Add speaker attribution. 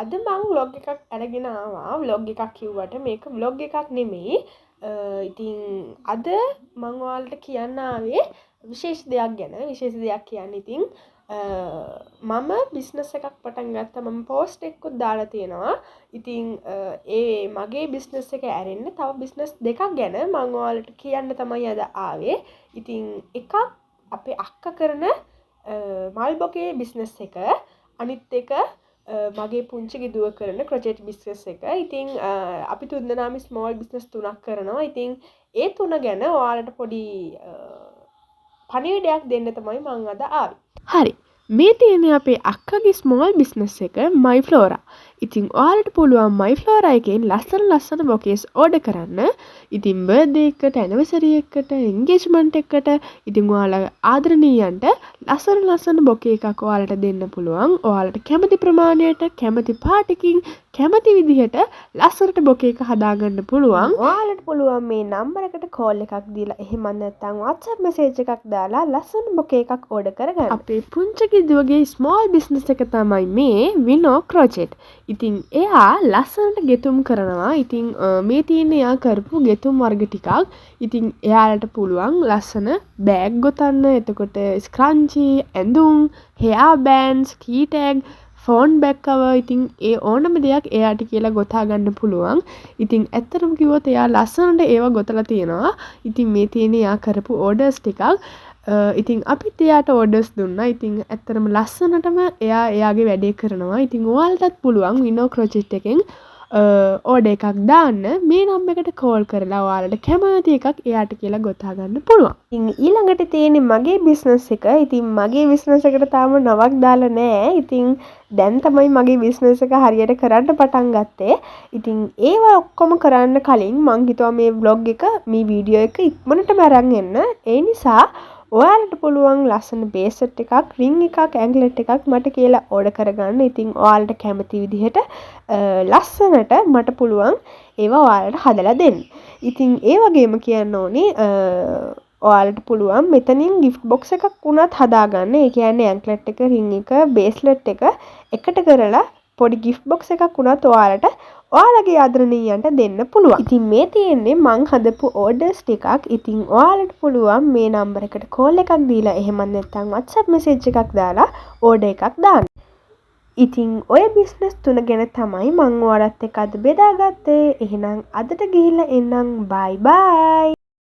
Speaker 1: අද මම vlog එකක් අරගෙන ආවා. vlog එකක් කිව්වට මේක vlog එකක් නෙමෙයි. ඉතින් අද මම ඔයාලට කියන්න ආවේ විශේෂ දෙයක් ගැන. විශේෂ දෙයක් කියන්නේ ඉතින් මම බිස්නස් එකක් පටන් ගත්තා. මම පෝස්ට් එකකුත් දාලා තියෙනවා. ඉතින් ඒ මගේ බිස්නස් එක ඇරෙන්න තව බිස්නස් දෙකක් ගැන මම ඔයාලට කියන්න තමයි අද ආවේ. ඉතින් එකක් අපේ අක්කා කරන මල් බොකේ බිස්නස් එක, අනිත් එක මගේ පුංචි ගෙදුව කරන ක්‍රොචට් බිස්නස් එක. ඉතින් අපි තුන්දෙනාම ස්මෝල් බිස්නස් තුනක් කරනවා. ඉතින් ඒ තුන ගැන ඔයාලට පොඩි පණිවිඩයක් දෙන්න තමයි මම අද ආවේ. හරි. මේ තියෙන්නේ අපේ අක්කගේ ස්මෝල් බිස්නස් එක My Flora. ඉතින් ඔයාලට පුළුවන් My Flora එකෙන් ලස්සන බොකේස් ඕඩර් කරන්න. ඉතින් බර්ත්ඩේ එකට, ඇනිවර්සරි එකට, එන්ගේජ්මන්ට් එකට ඉතින් ඔයාලා ආදරණීයන්ට ලස්සන බොකේ එකක් ඔයාලට දෙන්න පුළුවන්. ඔයාලට කැමති ප්‍රමාණයට, කැමති පාටකින්, කැමති විදිහට ලස්සනට බොකේ එක හදාගන්න පුළුවන්. ඔයාලට පුළුවන් මේ නම්බර් එකට කෝල් එකක් දීලා එහෙම නැත්නම් WhatsApp message එකක් දාලා ලස්සන බොකේ එකක් ඕඩර් කරගන්න. අපේ පුංචි ගෙදුවගේ ස්මෝල් බිස්නස් එක තමයි මේ විනෝ ක්‍රොචට්. ඉතින් එයා ලස්සනට ගෙතුම් කරනවා. ඉතින් මේ තියෙන එයා කරපු ගෙතුම් වර්ග ටිකක්. ඉතින් එයාලට පුළුවන් ලස්සන බෑග් ගොතන්න, එතකොට ස්ක්‍රන්චි, ඇඳුම්, හෙයා බෑන්ඩ්ස්, කී ටැග්, ෆෝන් බැක් කවර්, ඉතින් ඒ ඕනම දෙයක් එයාට කියලා ගොතා ගන්න පුළුවන්. ඉතින් ඇත්තටම කිව්වොත් එයා ලස්සනට ඒවා ගොතලා තියෙනවා. ඉතින් මේ තියෙන එයා කරපු ඕඩර්ස් ටිකක්. ඉතින් අපිත් එයාට ඕඩර්ස් දුන්නා. ඉතින් ඇත්තටම ලස්සනටම එයා එයාගේ වැඩේ කරනවා. ඉතින් ඔයාලටත් පුළුවන් විනෝ ක්‍රොචට් එකෙන් ඕඩර් එකක් දාන්න. මේ නම්බර් එකට කෝල් කරලා ඔයාලට කැමති එකක් එයාට කියලා ගොතා ගන්න පුළුවන්. ඉතින් ඊළඟට තියෙන්නේ මගේ බිස්නස් එක. ඉතින් මගේ බිස්නස් එකට තාම නමක් දාලා නැහැ. ඉතින් දැන් තමයි මගේ බිස්නස් එක හරියට කරන්න පටන් ගත්තේ. ඉතින් ඒවා ඔක්කොම කරන්න කලින් මං හිතුවා මේ vlog එක, මේ වීඩියෝ එක ඉක්මනටම අරන් එන්න. ඒ නිසා ඔයාලට පුළුවන් ලස්සන බේසට් එකක්, රින් එකක්, ඇන්ග්ලට් එකක් මට කියලා ඕඩර් කරගන්න. ඉතින් ඔයාලට කැමති විදිහට ලස්සනට මට පුළුවන් ඒවා ඔයාලට හදලා දෙන්න. ඉතින් ඒ වගේම කියන්න ඕනේ ඔයාලට පුළුවන් මෙතනින් gift box එකක් වුණත් හදාගන්න. ඒ කියන්නේ ඇන්ක්ලට් එක, රින් එක, බේස්ලට් එක එකට කරලා පොඩි gift box එකක් වුණත් ඔයාලට ඔයාලගේ ආදරණීයන්ට දෙන්න පුළුවන්. ඉතින් මේ තියෙන්නේ මං හදපු ඕඩර්ස් ටිකක්. ඉතින් ඔයාලට පුළුවන් මේ නම්බර් එකට කෝල් එකක් දීලා එහෙම නැත්නම් WhatsApp message එකක් දාලා ඕඩර් එකක් දාන්න. ඉතින් ඔය බිස්නස් තුන ගැන තමයි මං ඔයාලත් එක්ක අද බෙදාගත්තේ. එහෙනම් අදට ගිහිල්ලා එන්නම්. bye bye.